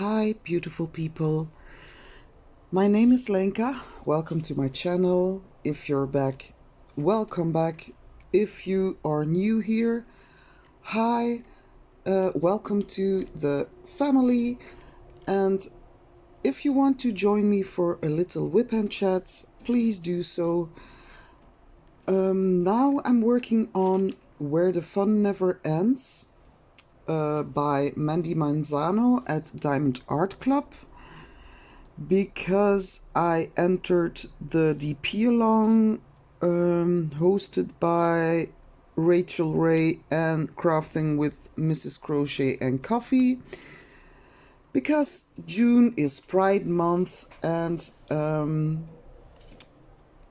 Hi, beautiful people. My name is Lenka. Welcome to my channel. If you're back, welcome back. If you are new here, hi, welcome to the family. And if you want to join me for a little whip and chat, please do so. Now I'm working on Where the Fun Never Ends by Mandy Manzano at Diamond Art Club, because I entered the DP along hosted by Rachel Ray and Crafting with Mrs. Crochet and Coffee, because June is Pride Month and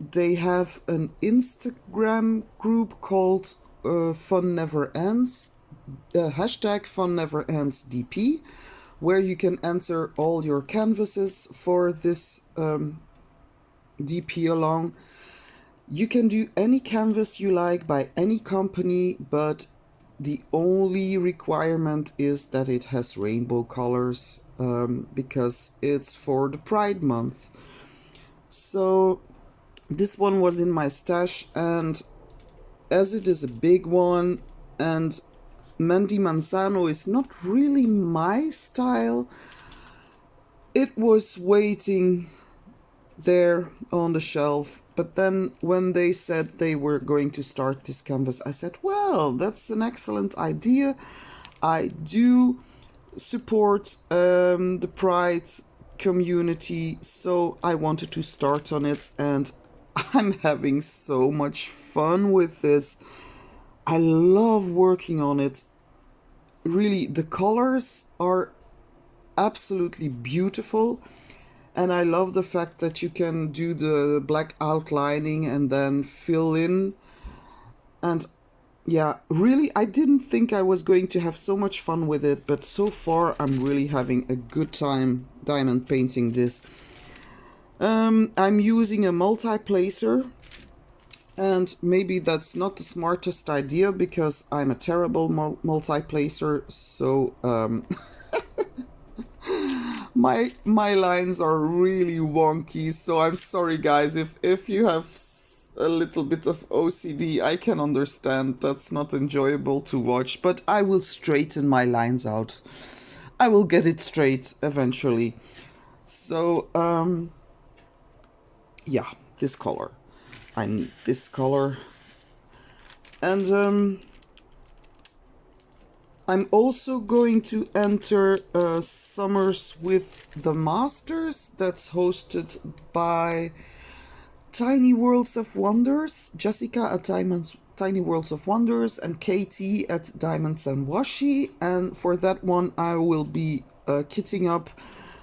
they have an Instagram group called Fun Never Ends, hashtag Fun Never Ends DP, where you can enter all your canvases for this DP along. You can do any canvas you like by any company, but the only requirement is that it has rainbow colors, because it's for the Pride Month. So this one was in my stash, and as it is a big one and Mandy Manzano is not really my style, it was waiting there on the shelf. But then when they said they were going to start this canvas, I said, well, that's an excellent idea. I do support the Pride community, so I wanted to start on it, and I'm having so much fun with this. I love working on it. Really, the colors are absolutely beautiful, and I love the fact that you can do the black outlining and then fill in. And yeah, really, I didn't think I was going to have so much fun with it, but so far I'm really having a good time diamond painting this. I'm using a multi-placer, and maybe that's not the smartest idea because I'm a terrible multi-placer, so my lines are really wonky, so I'm sorry guys if you have a little bit of OCD. I can understand that's not enjoyable to watch, but I will straighten my lines out. I will get it straight eventually. So yeah, this color. I need this color. And I'm also going to enter Summers with the Masters that's hosted by Tiny Worlds of Wonders, Jessica at Tiny Worlds of Wonders, and Katie at Diamonds and Washi. And for that one I will be kitting up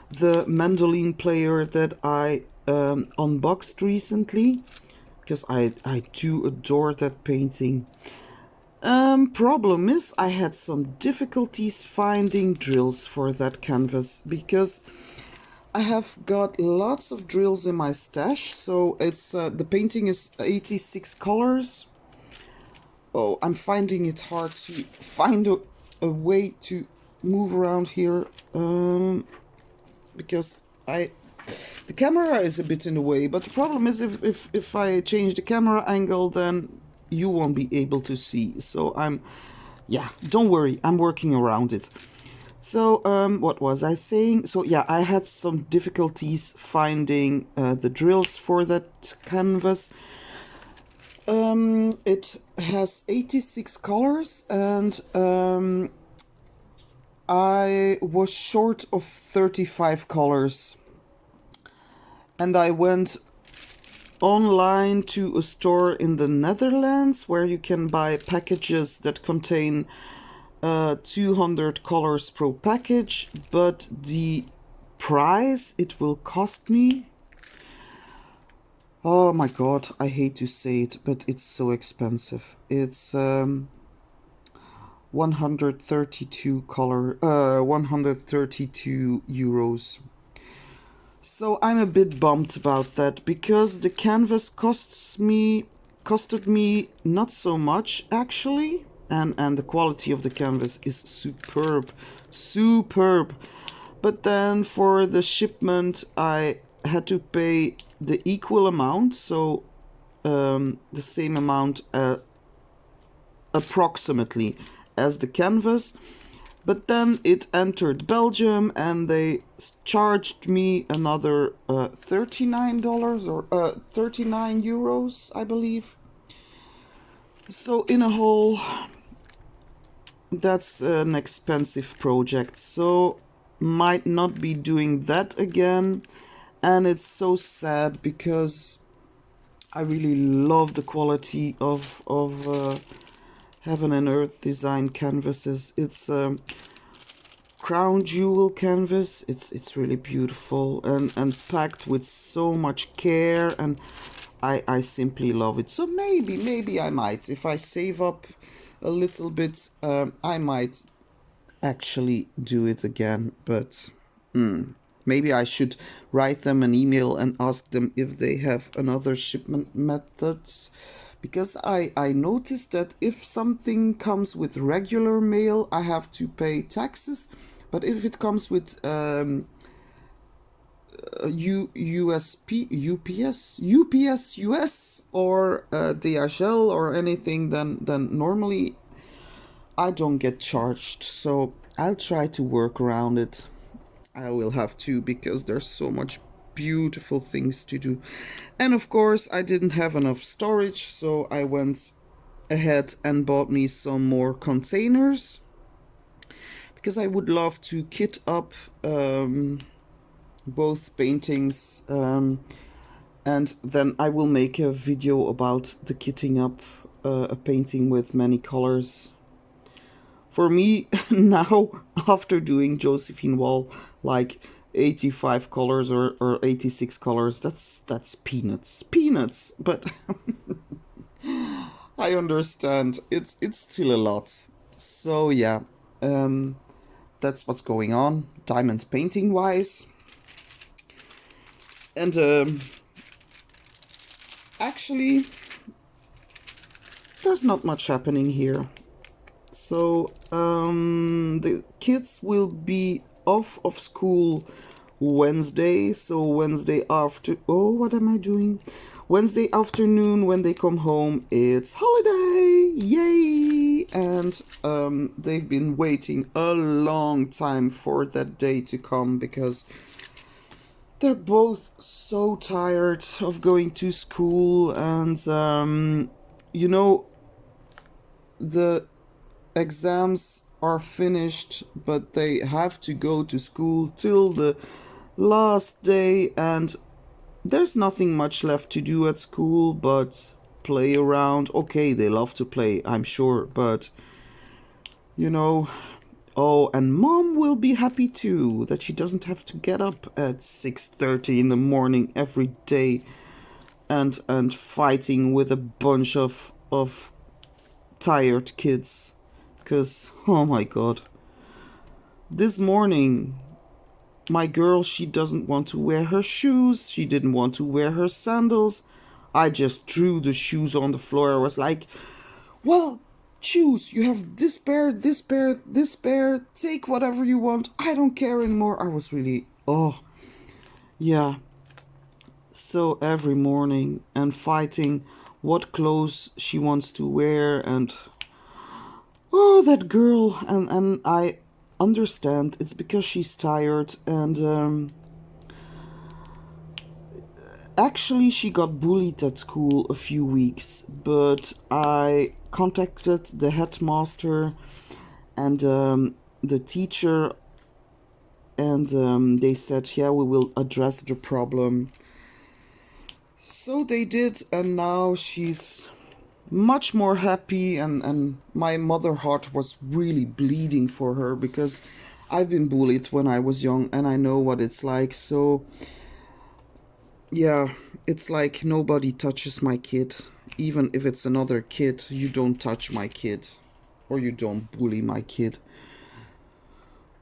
the mandolin player that I unboxed recently, because I do adore that painting. Problem is, I had some difficulties finding drills for that canvas, because I have got lots of drills in my stash. So it's the painting is 86 colors. Oh, I'm finding it hard to find a way to move around here, because the camera is a bit in the way. But the problem is, if I change the camera angle, then you won't be able to see. So yeah, don't worry, I'm working around it. So what was I saying? So yeah, I had some difficulties finding the drills for that canvas. It has 86 colors, and I was short of 35 colors. And I went online to a store in the Netherlands where you can buy packages that contain 200 colors per package, but the price it will cost me, oh my god, I hate to say it, but it's so expensive. It's 132 euros. So I'm a bit bummed about that, because the canvas costed me not so much actually, and the quality of the canvas is superb. But then for the shipment, I had to pay the equal amount, so the same amount approximately as the canvas. But then it entered Belgium and they charged me another $39 or 39 euros, I believe. So in a whole, that's an expensive project. So might not be doing that again. And it's so sad because I really love the quality of Heaven and Earth design canvases. It's crown jewel canvas. It's really beautiful and packed with so much care, and I simply love it. So maybe I might, if I save up a little bit, I might actually do it again. But maybe I should write them an email and ask them if they have another shipment methods. Because I noticed that if something comes with regular mail, I have to pay taxes. But if it comes with UPS US or DHL or anything, then normally I don't get charged. So I'll try to work around it. I will have to, because there's so much beautiful things to do. And of course I didn't have enough storage, so I went ahead and bought me some more containers, because I would love to kit up both paintings, and then I will make a video about the kitting up a painting with many colors. For me now, after doing Josephine Wall like 85 colors or 86 colors, that's peanuts, but I understand it's still a lot. So yeah, that's what's going on diamond painting wise. And actually there's not much happening here. So the kids will be off of school Wednesday. So Wednesday after, oh, what am I doing? Wednesday afternoon when they come home, it's holiday, yay! And they've been waiting a long time for that day to come, because they're both so tired of going to school. And you know, the exams are finished, but they have to go to school till the last day, and there's nothing much left to do at school but play around. Okay, they love to play, I'm sure, but you know. Oh, and mom will be happy too that she doesn't have to get up at 6:30 in the morning every day and fighting with a bunch of tired kids. Because, oh my god, this morning my girl, she doesn't want to wear her shoes, she didn't want to wear her sandals. I just threw the shoes on the floor. I was like, well, choose, you have this pair, this pair, this pair, take whatever you want, I don't care anymore. I was really, oh yeah. So every morning, and fighting what clothes she wants to wear, and oh, that girl. And I understand, it's because she's tired. And actually she got bullied at school a few weeks, but I contacted the headmaster and the teacher, and they said, yeah, we will address the problem. So they did, and now she's much more happy, and my mother heart was really bleeding for her, because I've been bullied when I was young and I know what it's like. So yeah, it's like nobody touches my kid. Even if it's another kid, you don't touch my kid, or you don't bully my kid.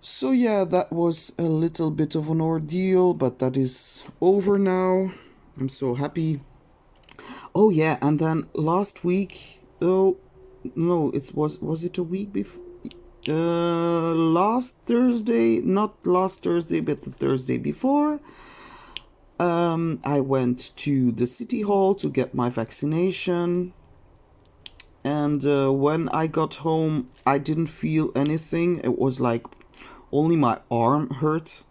So yeah, that was a little bit of an ordeal, but that is over now. I'm so happy. Oh yeah, and then last week, oh no, was it a week before? last Thursday, not last Thursday, but the Thursday before, I went to the city hall to get my vaccination. And when I got home, I didn't feel anything. It was like only my arm hurt.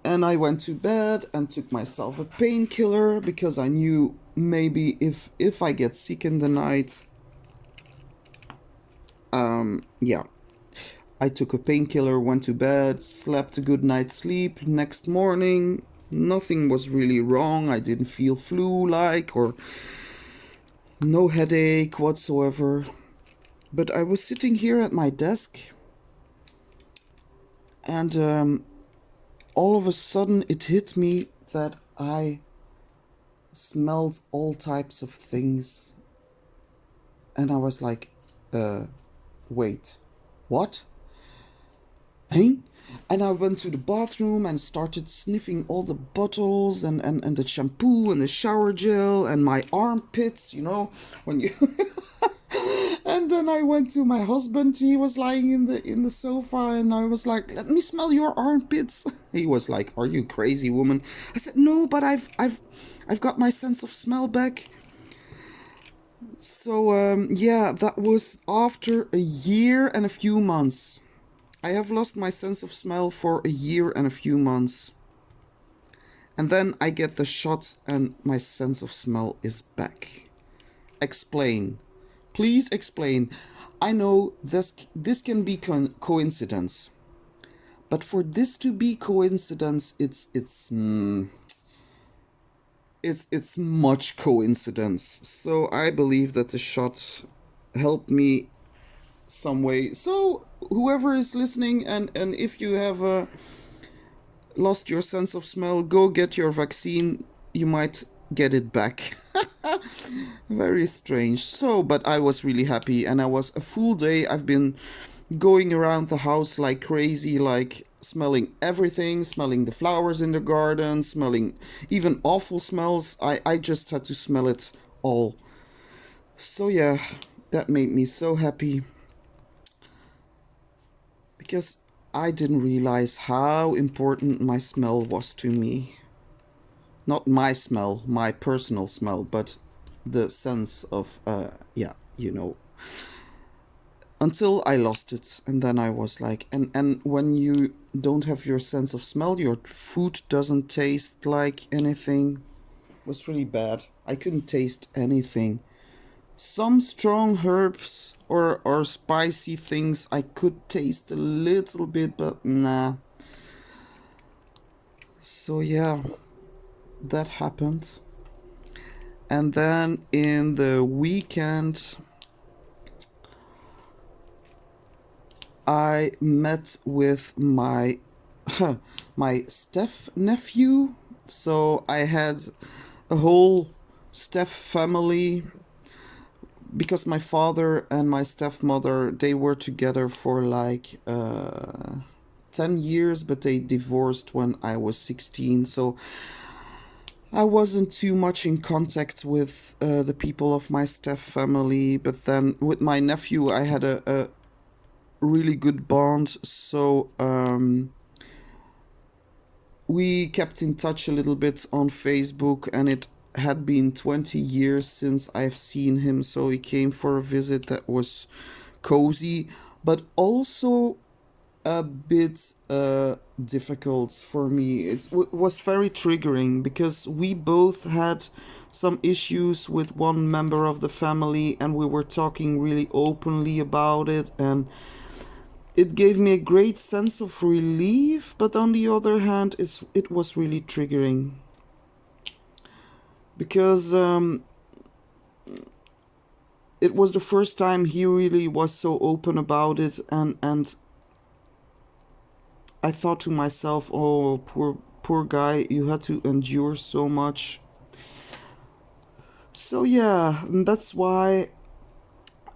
And I went to bed and took myself a painkiller because I knew maybe if I get sick in the night, yeah. I took a painkiller, went to bed, slept a good night's sleep. Next morning, nothing was really wrong. I didn't feel flu-like or no headache whatsoever. But I was sitting here at my desk and all of a sudden it hit me that I smelled all types of things. And I was like, wait, what? Hey? And I went to the bathroom and started sniffing all the bottles and the shampoo and the shower gel and my armpits, you know, when you and then I went to my husband. He was lying in the sofa and I was like, let me smell your armpits. He was like, are you crazy, woman? I said, no, but I've got my sense of smell back. So yeah, that was after a year and a few months. I have lost my sense of smell for a year and a few months. And then I get the shot and my sense of smell is back. Explain. Please explain. I know this can be coincidence. But for this to be coincidence, it's much coincidence. So I believe that the shot helped me some way. So whoever is listening, and if you have lost your sense of smell, go get your vaccine. You might get it back. Very strange. So, but I was really happy, and I was a full day. I've been going around the house like crazy, like smelling everything, smelling the flowers in the garden, smelling even awful smells. I just had to smell it all. So yeah, that made me so happy. Because I didn't realize how important my smell was to me. Not my smell, my personal smell, but the sense of, yeah, you know. Until I lost it, and then I was like, and when you don't have your sense of smell, your food doesn't taste like anything. It was really bad. I couldn't taste anything. Some strong herbs or spicy things I could taste a little bit, but nah. So yeah, that happened. And then in the weekend, I met with my my step nephew. So I had a whole step family because my father and my stepmother, they were together for like 10 years, but they divorced when I was 16. So I wasn't too much in contact with the people of my step family. But then with my nephew, I had a really good bond. So we kept in touch a little bit on Facebook, and it had been 20 years since I've seen him, so he came for a visit that was cozy, but also a bit difficult for me. It was very triggering because we both had some issues with one member of the family, and we were talking really openly about it, and it gave me a great sense of relief, but on the other hand, it was really triggering. Because it was the first time he really was so open about it, and I thought to myself, oh, poor guy, you had to endure so much. So yeah, and that's why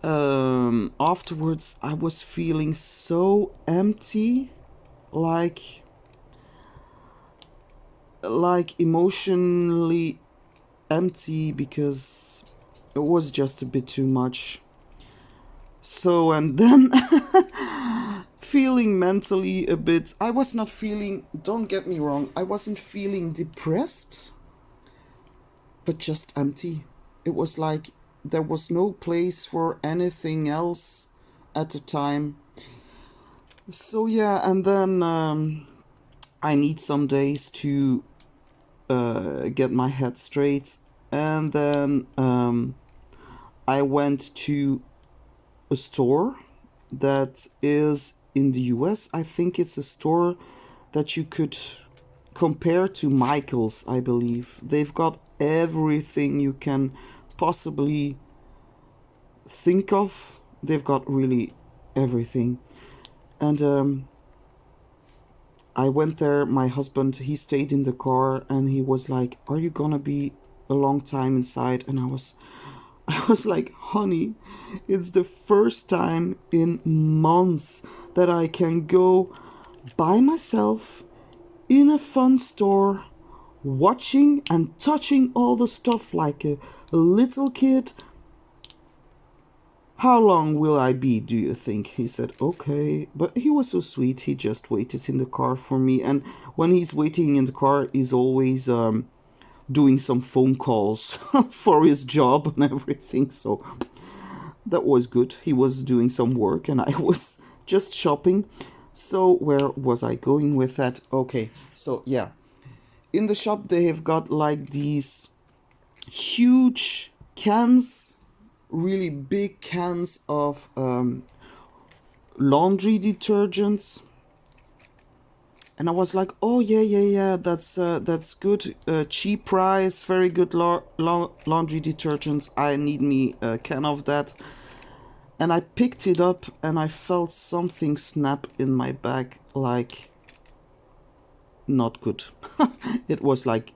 afterwards I was feeling so empty, like emotionally empty, because it was just a bit too much. So, and then feeling mentally a bit, I was not feeling, don't get me wrong, I wasn't feeling depressed, but just empty. It was like there was no place for anything else at the time. So yeah, and then I need some days to get my head straight, and then I went to a store that is in the US. I think it's a store that you could compare to Michael's, I believe. They've got everything you can possibly think of. They've got really everything. And I went there. My husband, he stayed in the car, and he was like, "Are you gonna be a long time inside?" And I was I was like, "Honey, it's the first time in months that I can go by myself in a fun store, watching and touching all the stuff like a little kid. How long will I be, do you think?" He said, "Okay." But he was so sweet. He just waited in the car for me. And when he's waiting in the car, he's always doing some phone calls for his job and everything. So that was good. He was doing some work and I was just shopping. So where was I going with that? Okay, so yeah. In the shop they have got like these huge cans, really big cans of laundry detergents. And I was like, "Oh yeah, that's good, cheap price, very good laundry detergents. I need me a can of that." And I picked it up and I felt something snap in my back, like not good. It was like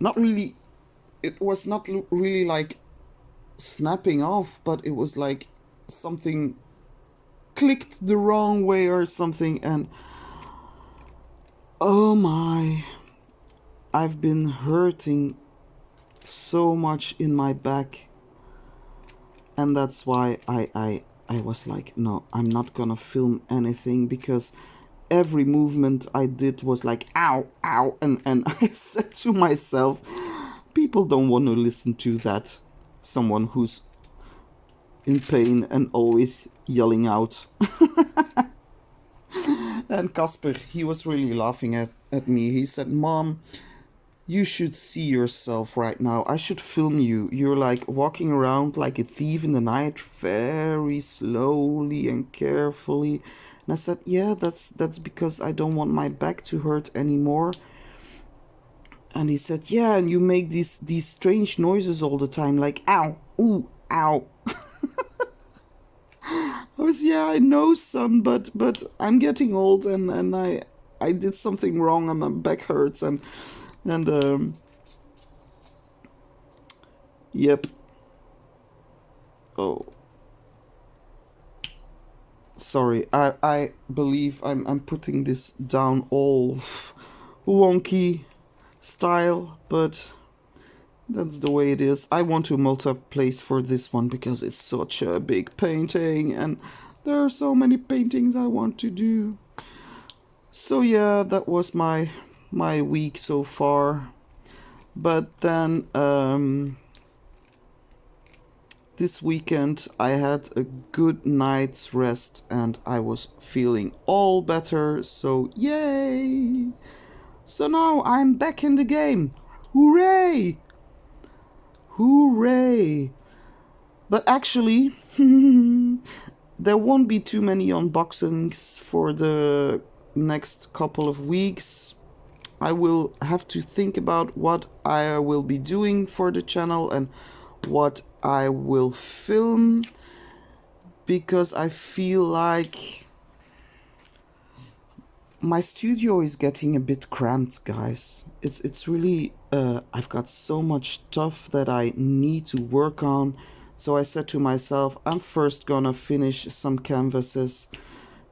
not really. It was not really like snapping off, but it was like something clicked the wrong way or something. And oh my, I've been hurting so much in my back, and that's why I was like, no, I'm not gonna film anything, because every movement I did was like ow, ow, and I said to myself, people don't want to listen to that, someone who's in pain and always yelling out. And Casper, he was really laughing at me. He said, "Mom, you should see yourself right now. I should film you. You're like walking around like a thief in the night, very slowly and carefully." And I said, "Yeah, that's because I don't want my back to hurt anymore." And he said, "Yeah, and you make these strange noises all the time, like ow, ooh, ow." I was, "Yeah, I know, son, but I'm getting old, and I did something wrong, and my back hurts, and yep." Oh, sorry. I believe I'm putting this down all wonky style, but that's the way it is. I want to multi-place for this one because it's such a big painting and there are so many paintings I want to do. So yeah, that was my week so far. But then this weekend I had a good night's rest and I was feeling all better, so yay! So now I'm back in the game. Hooray! Hooray! But actually, there won't be too many unboxings for the next couple of weeks. I will have to think about what I will be doing for the channel and what I will film, because I feel like my studio is getting a bit cramped, guys. It's really I've got so much stuff that I need to work on. So I said to myself, I'm first gonna finish some canvases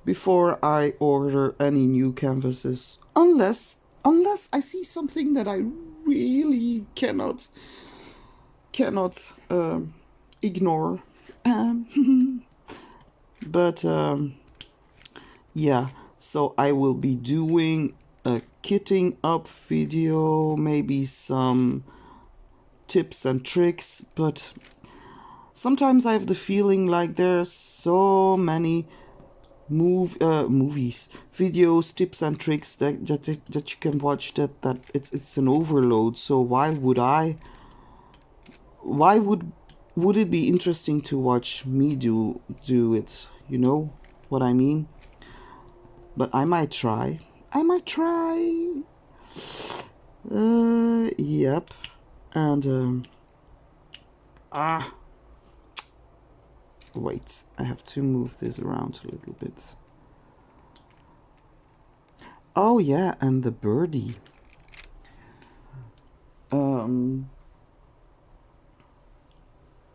before I order any new canvases, unless I see something that I really cannot ignore. But yeah, so I will be doing a kitting up video, maybe some tips and tricks, but sometimes I have the feeling like there's so many movies, videos, tips and tricks that you can watch that it's an overload. So why would it be interesting to watch me do it? You know what I mean? But I might try. I might try. Yep. And wait, I have to move this around a little bit. Oh yeah, and the birdie.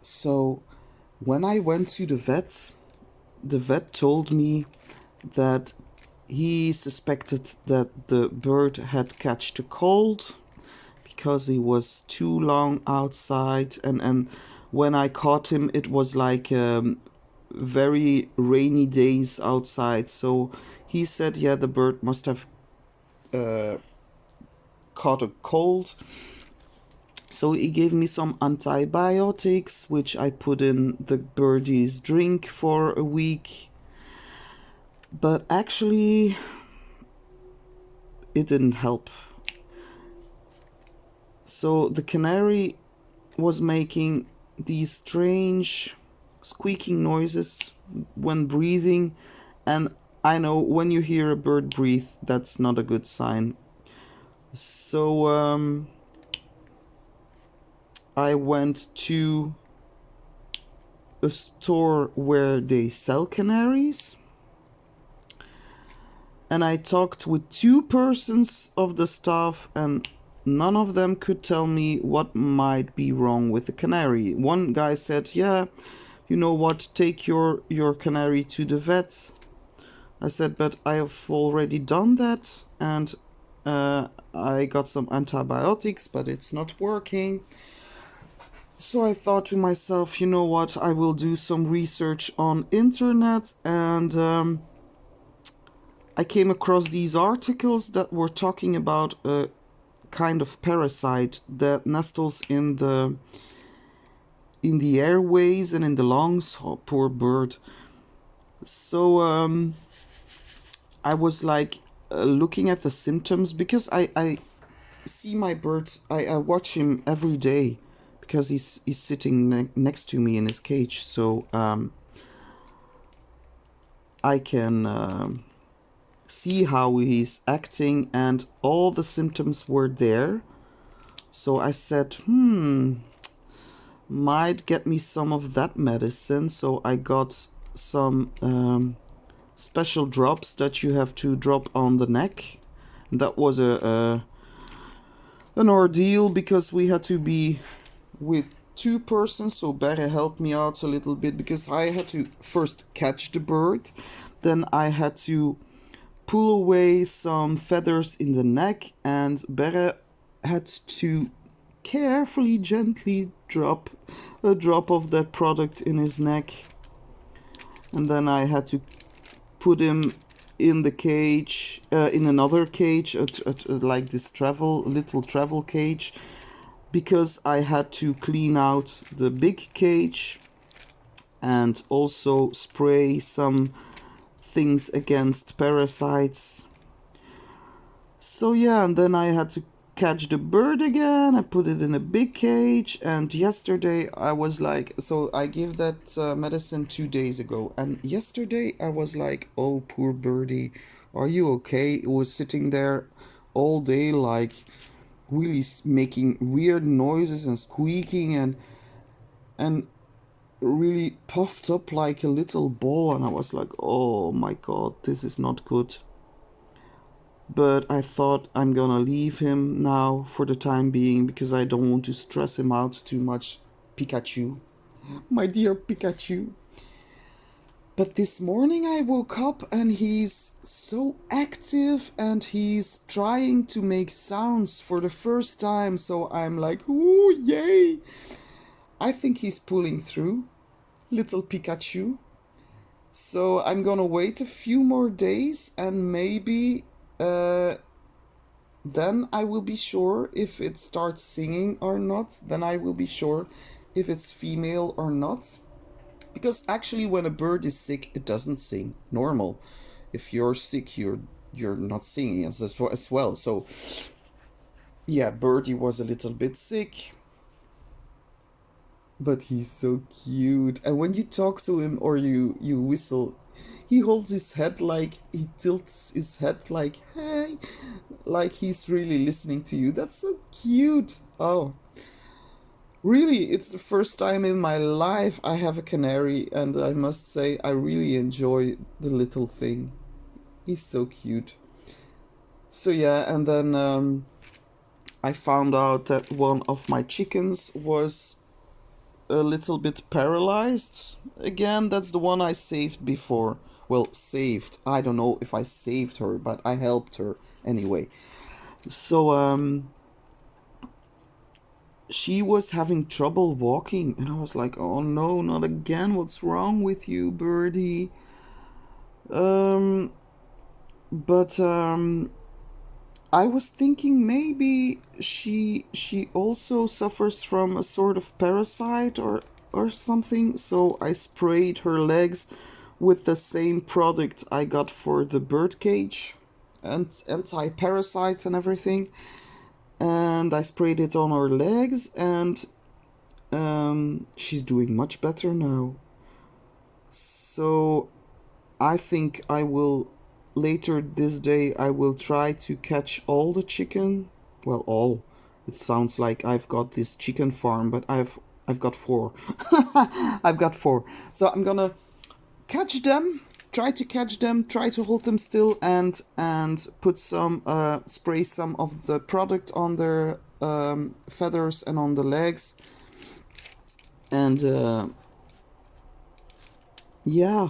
So when I went to the vet told me that he suspected that the bird had catched a cold because he was too long outside, and when I caught him it was like very rainy days outside, so he said yeah, the bird must have caught a cold. So he gave me some antibiotics, which I put in the birdie's drink for a week. But actually, it didn't help. So the canary was making these strange squeaking noises when breathing. And I know when you hear a bird breathe, that's not a good sign. So I went to a store where they sell canaries, and I talked with 2 persons of the staff, and none of them could tell me what might be wrong with the canary. One guy said, yeah, you know what, take your canary to the vet. I said, but I have already done that, and I got some antibiotics, but it's not working. So I thought to myself, you know what, I will do some research on internet, and I came across these articles that were talking about a kind of parasite that nestles in the airways and in the lungs. Oh, poor bird. So I was like looking at the symptoms, because I see my bird, I watch him every day because he's sitting next to me in his cage, so I can see how he's acting, and all the symptoms were there. So I said, might get me some of that medicine. So I got some special drops that you have to drop on the neck. That was an ordeal because we had to be with 2 persons, so Berre helped me out a little bit because I had to first catch the bird, then I had to pull away some feathers in the neck, and Berre had to carefully, gently drop a drop of that product in his neck, and then I had to put him in the cage, in another cage, like this little travel cage, because I had to clean out the big cage and also spray some things against parasites. So yeah, and then I had to catch the bird again. I put it in a big cage, and yesterday I was like, so I gave that medicine 2 days ago, and yesterday I was like, oh, poor birdie, are you okay? It was sitting there all day, like really making weird noises and squeaking, and really puffed up like a little ball, and I was like, oh my god, this is not good. But I thought I'm gonna leave him now for the time being because I don't want to stress him out too much. Pikachu, my dear Pikachu. But this morning I woke up and he's so active and he's trying to make sounds for the first time, so I'm like, ooh, yay! I think he's pulling through. little Pikachu. So I'm gonna wait a few more days and maybe then I will be sure if it starts singing or not. Then I will be sure if it's female or not. Because actually when a bird is sick, it doesn't sing. Normal. If you're sick, you're not singing as well. So yeah, Birdie was a little bit sick. But he's so cute. And when you talk to him or you whistle, he holds his head like he tilts his head like hey, like he's really listening to you. That's so cute. Oh, really, it's the first time in my life I have a canary, and I must say I really enjoy the little thing. He's so cute. So yeah, and then I found out that one of my chickens was a little bit paralyzed. Again, that's the one I saved before. Well, saved. I don't know if I saved her, but I helped her anyway. So, she was having trouble walking, and I was like, oh no, not again. What's wrong with you, Birdie? Um, but, I was thinking maybe she also suffers from a sort of parasite or something. So I sprayed her legs with the same product I got for the bird cage and anti-parasite and everything. And I sprayed it on her legs, and she's doing much better now. So I think I will later this day I will try to catch all the chicken. Well, all. It sounds like I've got this chicken farm, but I've got 4. I've got 4. So I'm gonna catch them, try to catch them, try to hold them still, and put some spray some of the product on their feathers and on the legs. And yeah.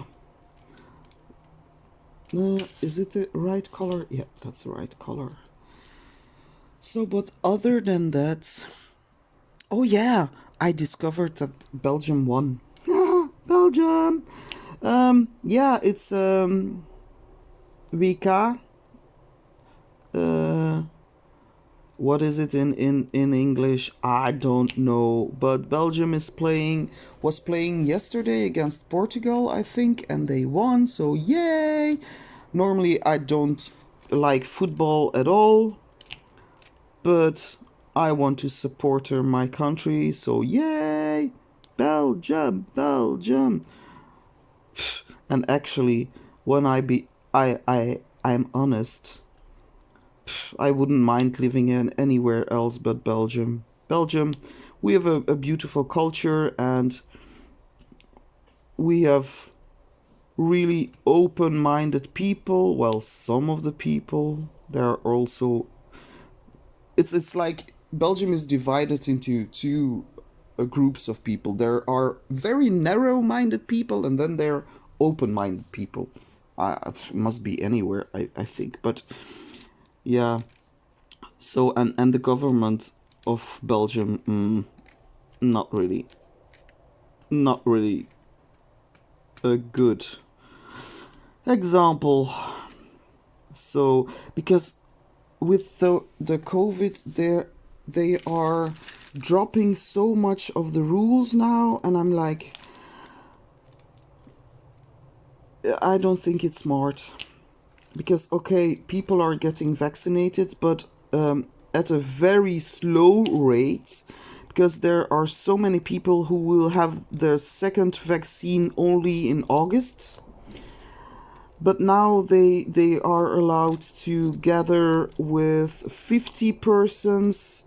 Is it the right color? Yeah, that's the right color. So, but other than that, oh yeah, I discovered that Belgium won. Belgium. Yeah, it's WK. What is it in English? I don't know. But Belgium was playing yesterday against Portugal, I think, and they won. So yay! Normally I don't like football at all, but I want to support my country. So yay! Belgium, Belgium. And actually, when I'm honest, I wouldn't mind living in anywhere else but Belgium. Belgium, we have a beautiful culture, and we have really open-minded people. Well, some of the people. There are also... It's like Belgium is divided into two groups of people. There are very narrow-minded people, and then there are open-minded people. Must be anywhere, I think. But yeah. So, and the government of Belgium, not really a good example. So, because with the COVID, they are dropping so much of the rules now, and I'm like, I don't think it's smart. Because, okay, people are getting vaccinated, but at a very slow rate, because there are so many people who will have their second vaccine only in August. But now they are allowed to gather with 50 persons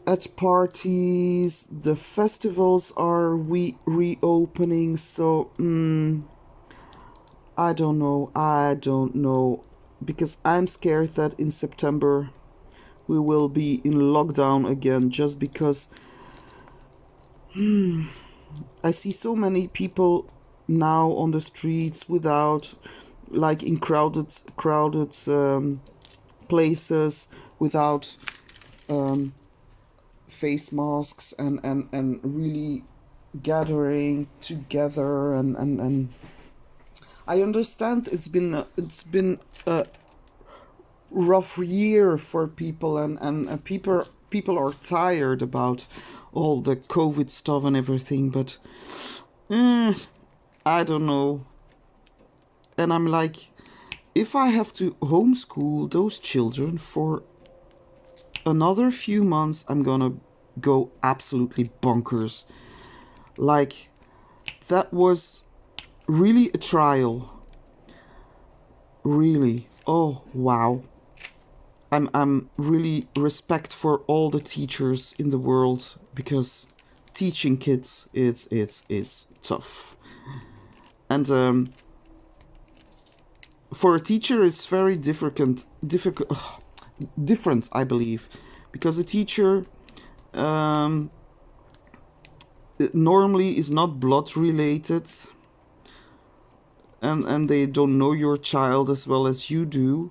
at parties. The festivals are reopening, so I don't know, because I'm scared that in September we will be in lockdown again, just because I see so many people now on the streets without, like in crowded places, without face masks and really gathering together and I understand it's been a rough year for people and people are tired about all the COVID stuff and everything, but I don't know. And I'm like, if I have to homeschool those children for another few months, I'm gonna go absolutely bonkers. Like, that was really a trial. Really. Oh, wow. I'm really respect for all the teachers in the world, because teaching kids, it's tough. And for a teacher it's very different, I believe, because a teacher um, normally is not blood related, and they don't know your child as well as you do.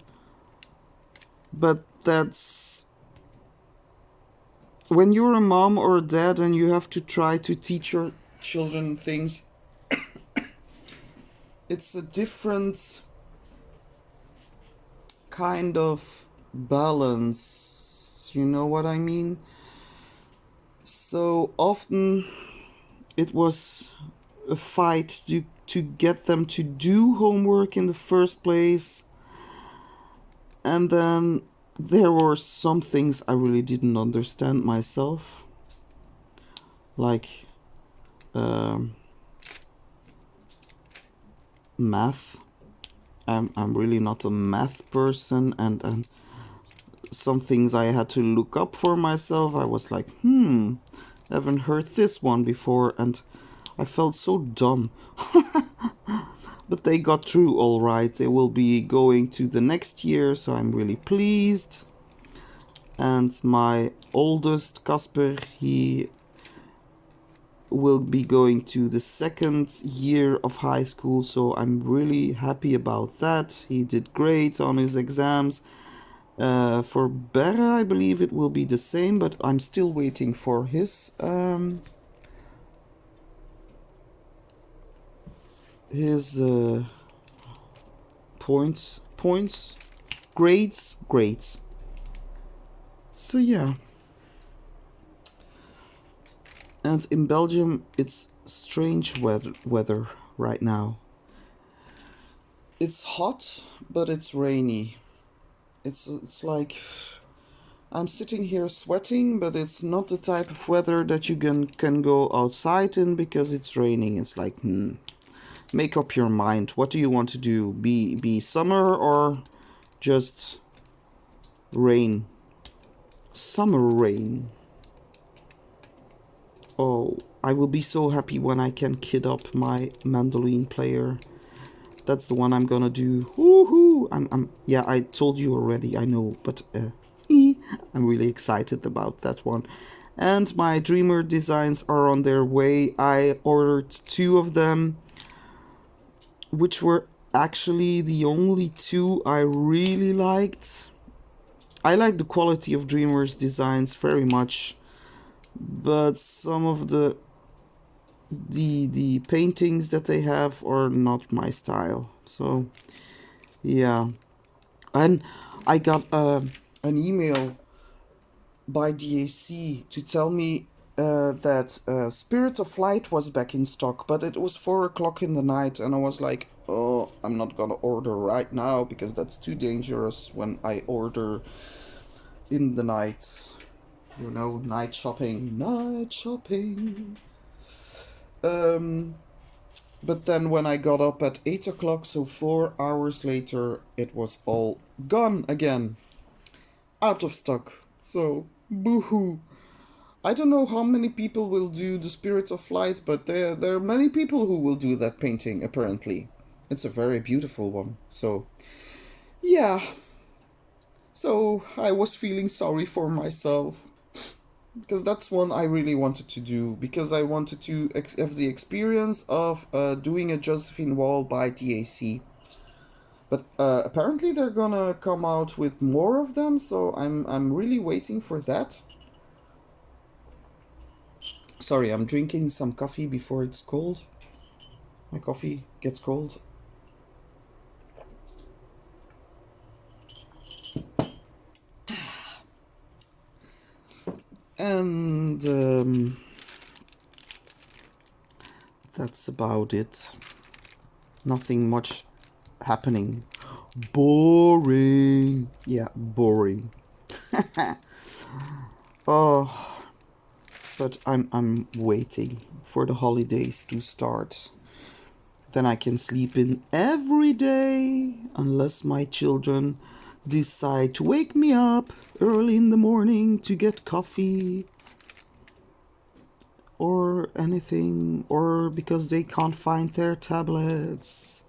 But that's when you're a mom or a dad and you have to try to teach your children things, it's a different kind of balance. You know what I mean? So often it was a fight to get them to do homework in the first place. And then there were some things I really didn't understand myself. Like math. I'm really not a math person, and some things I had to look up for myself. I was like, haven't heard this one before, and I felt so dumb. But they got through all right. They will be going to the next year, so I'm really pleased. And my oldest, Casper, he will be going to the second year of high school, so I'm really happy about that. He did great on his exams. For Berra, I believe it will be the same, but I'm still waiting for his points, grades. So yeah. And in Belgium, it's strange weather right now. It's hot, but it's rainy. It's like I'm sitting here sweating, but it's not the type of weather that you can go outside in because it's raining. It's like, make up your mind. What do you want to do? Be summer or just rain? Summer rain. Oh, I will be so happy when I can kit up my mandolin player. That's the one I'm gonna do. Woohoo! Yeah, I told you already, I know, but I'm really excited about that one. And my Dreamer designs are on their way. I ordered 2 of them, which were actually the only 2 I really liked. I like the quality of Dreamer's designs very much, but some of the paintings that they have are not my style. So yeah. And I got an email by DAC to tell me that Spirit of Light was back in stock, but it was 4 o'clock in the night, and I was like, oh, I'm not gonna order right now because that's too dangerous when I order in the night. You know, night shopping. But then when I got up at 8 o'clock, so 4 hours later, it was all gone again. Out of stock. So, boo-hoo. I don't know how many people will do the Spirit of Light, but there are many people who will do that painting, apparently. It's a very beautiful one. So, yeah. So, I was feeling sorry for myself, because that's one I really wanted to do, because I wanted to have the experience of doing a Josephine wall by DAC. But apparently they're gonna come out with more of them, so I'm really waiting for that. Sorry, I'm drinking some coffee before it's cold. My coffee gets cold. And that's about it. Nothing much happening. Boring. Yeah, boring. Oh, but I'm waiting for the holidays to start. Then I can sleep in every day, unless my children decide to wake me up early in the morning to get coffee or anything, or because they can't find their tablets.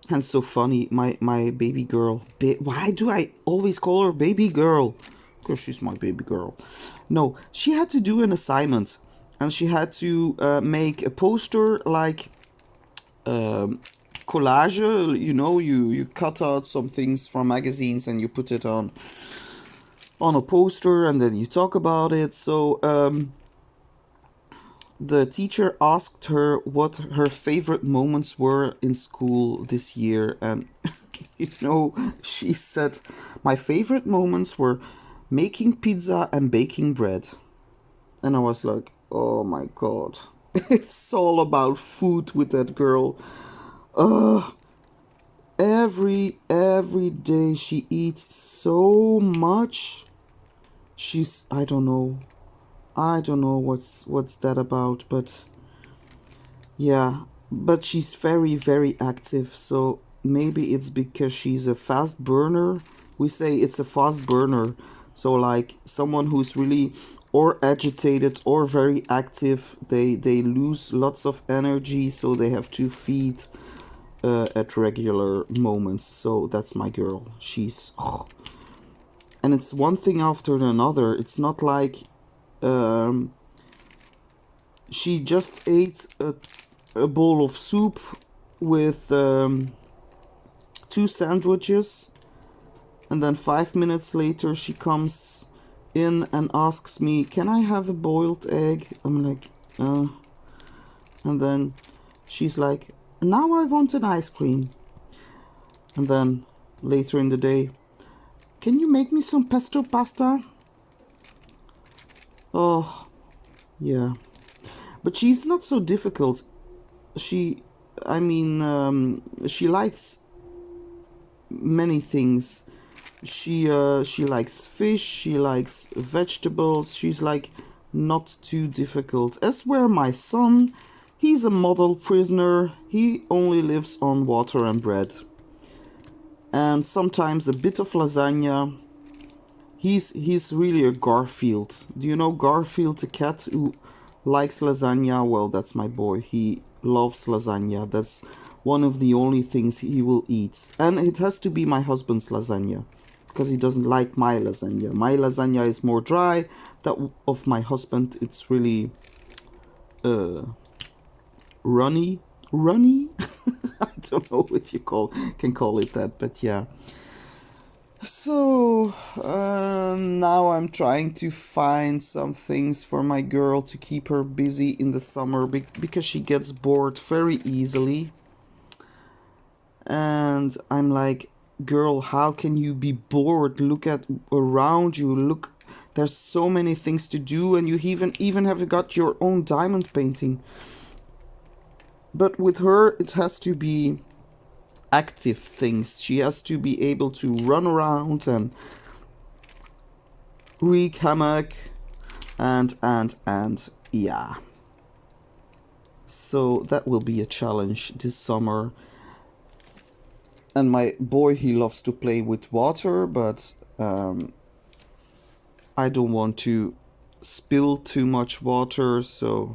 And so funny, my baby girl. Why do I always call her baby girl? Because she's my baby girl. No, she had to do an assignment, and she had to make a poster like collage. You know, you cut out some things from magazines and you put it on a poster, and then you talk about it. So the teacher asked her what her favorite moments were in school this year, and you know, she said, my favorite moments were making pizza and baking bread. And I was like, oh my god, it's all about food with that girl. Ugh. Every day she eats so much. She's, I don't know what's that about, but yeah, but she's very active, so maybe it's because she's a fast burner. We say it's a fast burner, so like someone who's really or agitated or very active, they lose lots of energy, so they have to feed at regular moments. So that's my girl. She's and it's one thing after another. It's not like she just ate a bowl of soup with 2 sandwiches, and then 5 minutes later she comes in and asks me, can I have a boiled egg? I'm like, and then she's like, now I want an ice cream. And then later in the day, can you make me some pesto pasta? Oh, yeah. But she's not so difficult. She likes many things. She likes fish, she likes vegetables. She's like not too difficult. As where my son, he's a model prisoner. He only lives on water and bread, and sometimes a bit of lasagna. He's really a Garfield. Do you know Garfield the cat who likes lasagna? Well, that's my boy. He loves lasagna. That's one of the only things he will eat. And it has to be my husband's lasagna, because he doesn't like my lasagna. My lasagna is more dry. That of my husband, it's really runny. I don't know if you can call it that, but yeah. So now I'm trying to find some things for my girl to keep her busy in the summer, because she gets bored very easily. And I'm like, girl, how can you be bored? Look at around you. Look, there's so many things to do, and you even have got your own diamond painting. But with her, it has to be active things. She has to be able to run around and wreak havoc and yeah. So that will be a challenge this summer. And my boy, he loves to play with water, but I don't want to spill too much water, so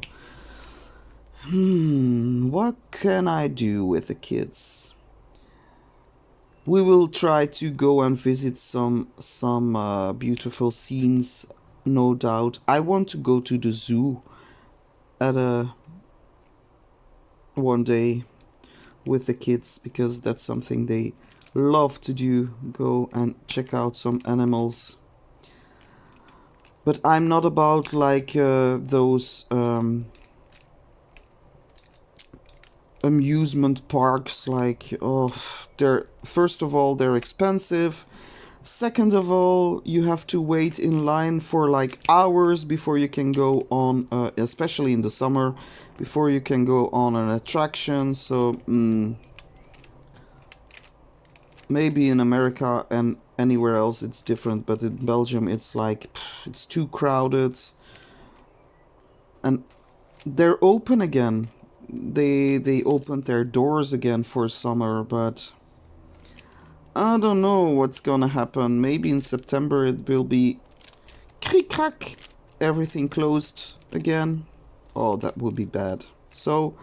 what can I do with the kids? We will try to go and visit some beautiful scenes, no doubt. I want to go to the zoo at one day with the kids, because that's something they love to do. Go and check out some animals. But I'm not about like those amusement parks. Like, oh, they're, first of all, they're expensive. Second of all, you have to wait in line for like hours before you can go on, especially in the summer, before you can go on an attraction. So maybe in America and anywhere else it's different, but in Belgium it's like, it's too crowded. And they're open again. They opened their doors again for summer, but I don't know what's gonna happen. Maybe in September it will be crick crack, everything closed again. Oh, that would be bad. So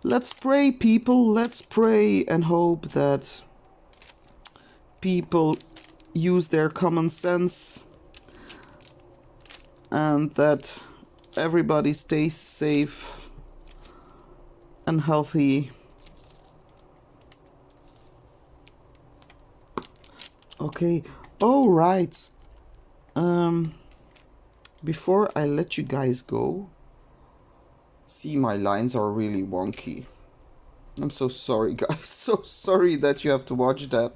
let's pray, people. Let's pray and hope that people use their common sense and that everybody stays safe and healthy. Okay. Oh, right. Before I let you guys go, see, my lines are really wonky. I'm so sorry, guys. So sorry that you have to watch that.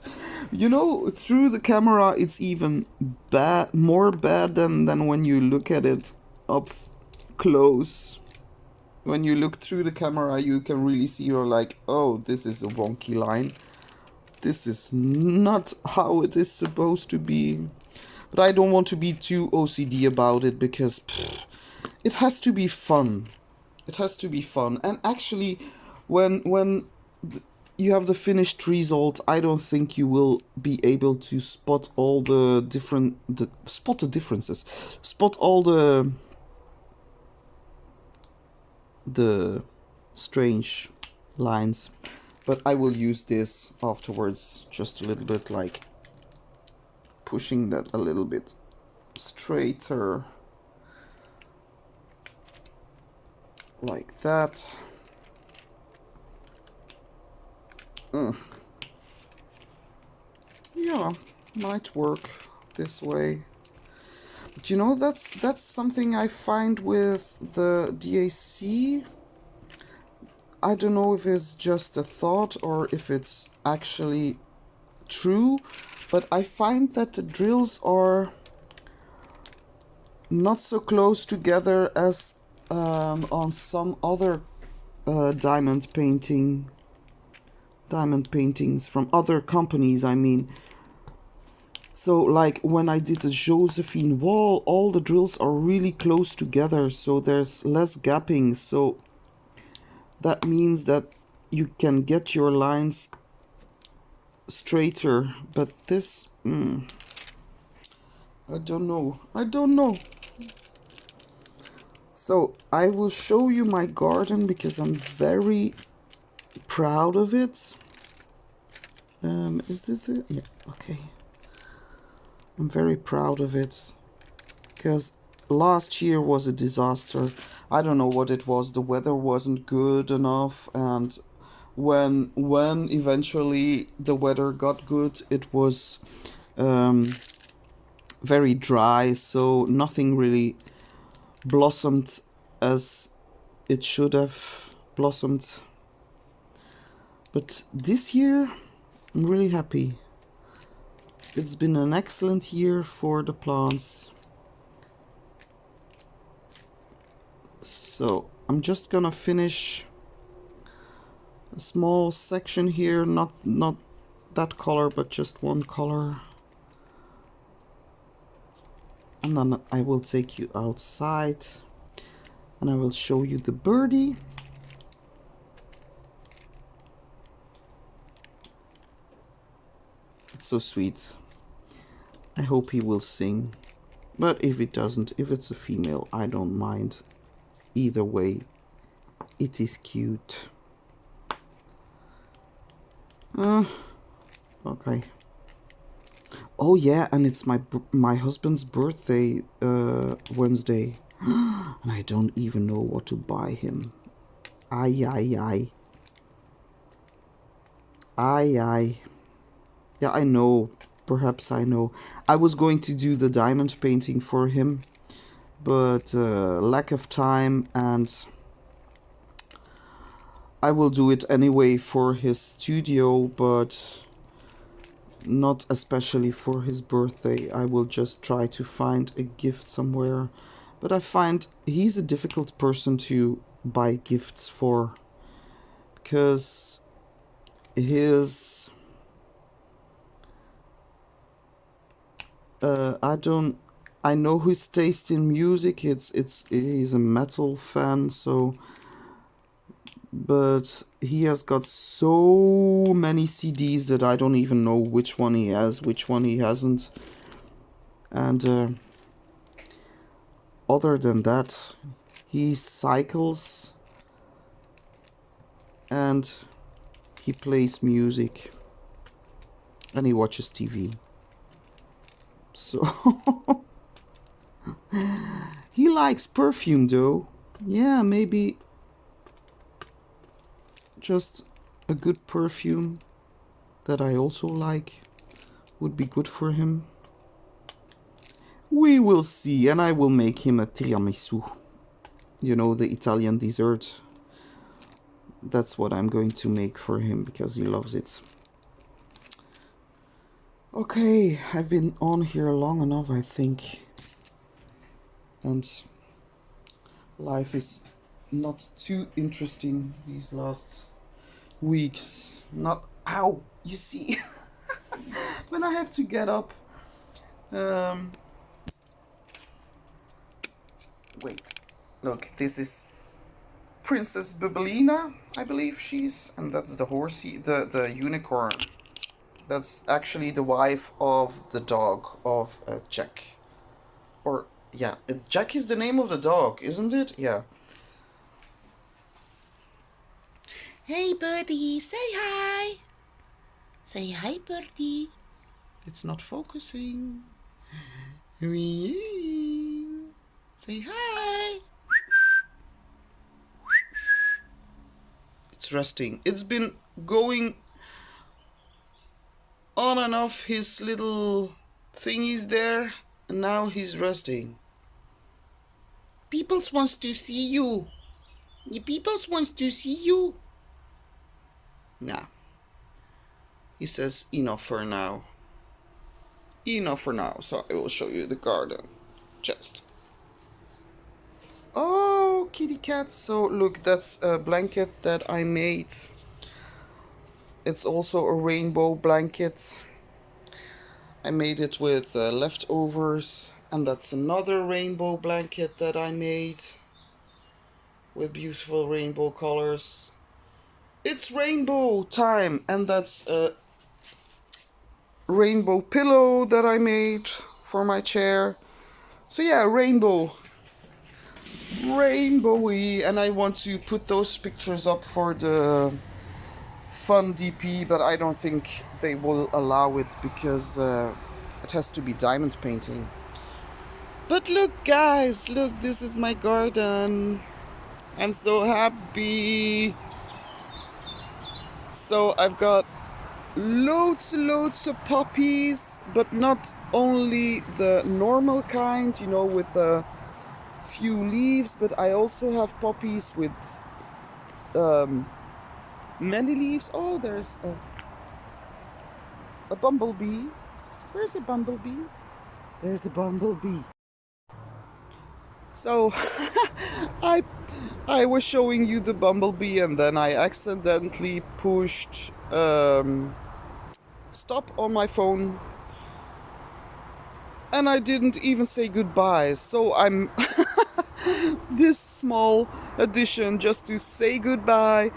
You know, through the camera, it's even bad, more bad than when you look at it up close. When you look through the camera, you can really see, you're like, oh, this is a wonky line. This is not how it is supposed to be. But I don't want to be too OCD about it because it has to be fun. It has to be fun. And actually, when you have the finished result, I don't think you will be able to spot all the spot the differences, spot all the strange lines. But I will use this afterwards, just a little bit, like pushing that a little bit straighter, like that. Yeah, might work this way. But you know, that's something I find with the DAC. I don't know if it's just a thought or if it's actually true, but I find that the drills are not so close together as on some other diamond paintings from other companies, I mean. So like when I did the Josephine wall, all the drills are really close together, so there's less gapping, so that means that you can get your lines straighter. But this, I don't know. So I will show you my garden because I'm very proud of it. Is this it? Yeah, okay. I'm very proud of it because last year was a disaster. I don't know what it was. The weather wasn't good enough, and when eventually the weather got good, it was very dry, so nothing really blossomed as it should have blossomed. But this year I'm really happy. It's been an excellent year for the plants. So I'm just gonna finish a small section here, not that color, but just one color. And then I will take you outside and I will show you the birdie. It's so sweet. I hope he will sing. But if it doesn't, if it's a female, I don't mind. Either way, it is cute. Okay. Oh yeah, and it's my husband's birthday Wednesday. And I don't even know what to buy him. Ay, ay, ay. Ay, ay. Yeah, I know. Perhaps I know. I was going to do the diamond painting for him. but lack of time, and I will do it anyway for his studio, but not especially for his birthday. I will just try to find a gift somewhere. But I find he's a difficult person to buy gifts for, because his I know his taste in music. He's a metal fan, so, but he has got so many CDs that I don't even know which one he has, which one he hasn't. And other than that, he cycles and he plays music and he watches TV. So he likes perfume though. Yeah, maybe just a good perfume that I also like would be good for him. We will see, and I will make him a tiramisu. You know, the Italian dessert. That's what I'm going to make for him because he loves it. Okay, I've been on here long enough, I think. And life is not too interesting these last weeks. Not, ow, you see, when I have to get up. Wait, look, this is Princess Bubelina, I believe she's, and that's the horsey, the unicorn. That's actually the wife of the dog of Jack. Or, yeah, Jack is the name of the dog, isn't it? Yeah. Hey, birdie, say hi. Say hi, birdie. It's not focusing. Say hi. It's resting. It's been going on and off his little thingies there, and now he's resting. Peoples wants to see you. The peoples wants to see you. Nah. He says enough for now. Enough for now. So I will show you the garden. Just. Oh, kitty cat. So look, that's a blanket that I made. It's also a rainbow blanket. I made it with leftovers. And that's another rainbow blanket that I made with beautiful rainbow colors. It's rainbow time, and that's a rainbow pillow that I made for my chair. So yeah, rainbowy, and I want to put those pictures up for the fun DP, but I don't think they will allow it because it has to be diamond painting. But look guys, look, this is my garden. I'm so happy. So I've got loads of poppies, but not only the normal kind, you know, with a few leaves, but I also have poppies with many leaves. Oh, there's a bumblebee. Where's a bumblebee? There's a bumblebee. So I was showing you the bumblebee, and then I accidentally pushed stop on my phone, and I didn't even say goodbye. So I'm this small addition just to say goodbye,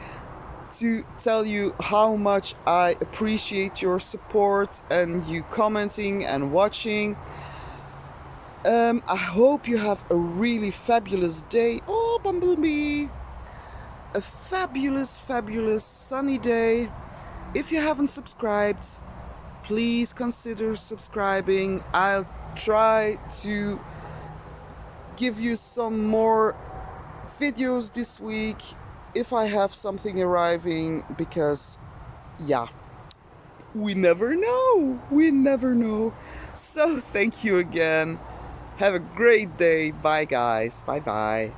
to tell you how much I appreciate your support and you commenting and watching. I hope you have a really fabulous day. Oh, bumblebee! A fabulous sunny day. If you haven't subscribed, please consider subscribing. I'll try to give you some more videos this week if I have something arriving, because yeah, we never know. So thank you again. Have a great day. Bye, guys. Bye bye.